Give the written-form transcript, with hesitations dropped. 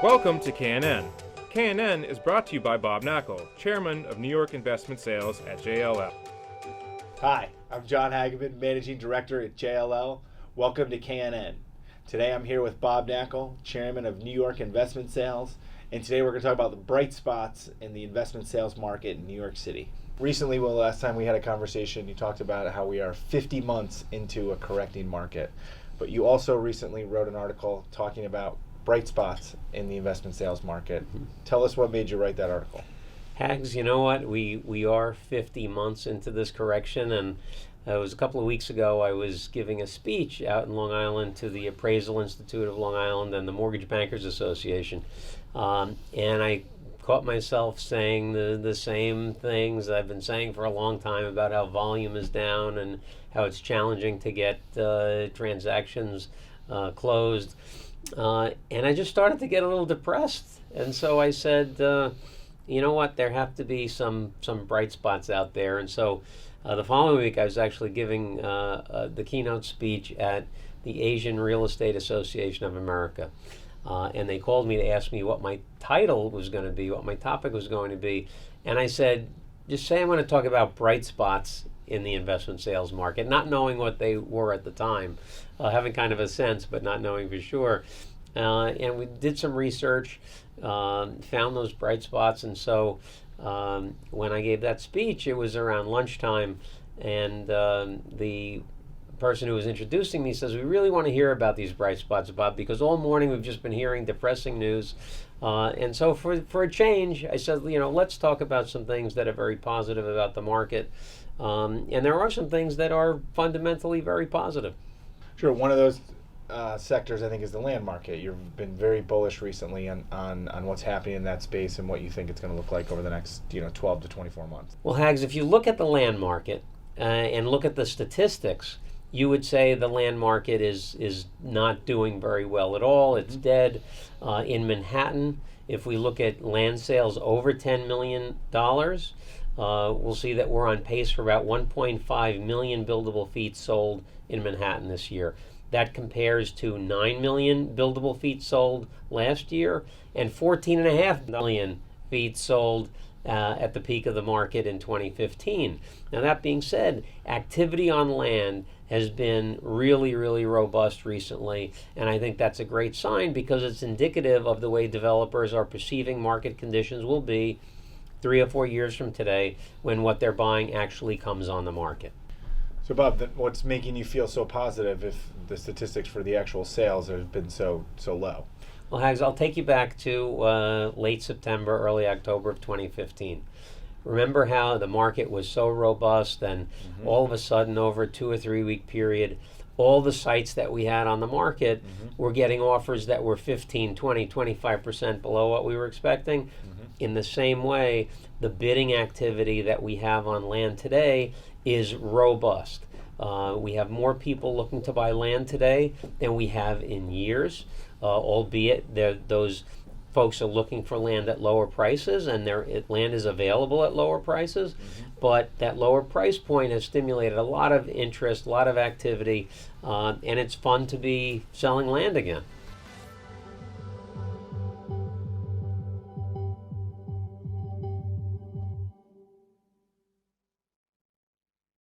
Welcome to KNN. KNN is brought to you by Bob Knakal, Chairman of New York Investment Sales at JLL. Hi, I'm Jon Hageman, Managing Director at JLL. Welcome to KNN. Today I'm here with Bob Knakal, Chairman of New York Investment Sales, and today we're going to talk about the bright spots in the investment sales market in New York City. Recently, last time we had a conversation, you talked about how we are 50 months into a correcting market, but you also recently wrote an article talking about bright spots in the investment sales market. Tell us what made you write that article. Hags, you know what? We are 50 months into this correction, and it was a couple of weeks ago I was giving a speech out in Long Island to the Appraisal Institute of Long Island and the Mortgage Bankers Association, and I caught myself saying the same things I've been saying for a long time about how volume is down and how it's challenging to get transactions closed. And I just started to get a little depressed. And so I said, you know what, there have to be some bright spots out there. And so the following week I was actually giving the keynote speech at the Asian Real Estate Association of America. And they called me to ask me what my title was going to be, what my topic was going to be. And I said, just say I'm going to talk about bright spots in the investment sales market, not knowing what they were at the time, having kind of a sense, but not knowing for sure. And we did some research, found those bright spots. And so when I gave that speech, it was around lunchtime, and the person who was introducing me says, we really want to hear about these bright spots, Bob, because all morning we've just been hearing depressing news. And so for a change, I said, let's talk about some things that are very positive about the market. And there are some things that are fundamentally very positive. Sure. One of those sectors, I think, is the land market. You've been very bullish recently on what's happening in that space and what you think it's going to look like over the next 12 to 24 months. Well, Hags, if you look at the land market and look at the statistics, you would say the land market is not doing very well at all. It's dead. In Manhattan, if we look at land sales over $10 million, we'll see that we're on pace for about 1.5 million buildable feet sold in Manhattan this year. That compares to 9 million buildable feet sold last year and 14.5 million feet sold at the peak of the market in 2015. Now, that being said, activity on land has been really, really robust recently, and I think that's a great sign because it's indicative of the way developers are perceiving market conditions will be 3 or 4 years from today when what they're buying actually comes on the market. So, Bob, what's making you feel so positive if the statistics for the actual sales have been so low? Well, Hags, I'll take you back to late September, early October of 2015. Remember how the market was so robust, and all of a sudden, over a 2 or 3 week period, all the sites that we had on the market were getting offers that were 15, 20, 25% below what we were expecting. In the same way, the bidding activity that we have on land today is robust. We have more people looking to buy land today than we have in years, albeit those folks are looking for land at lower prices, and their land is available at lower prices. But that lower price point has stimulated a lot of interest, a lot of activity, and it's fun to be selling land again.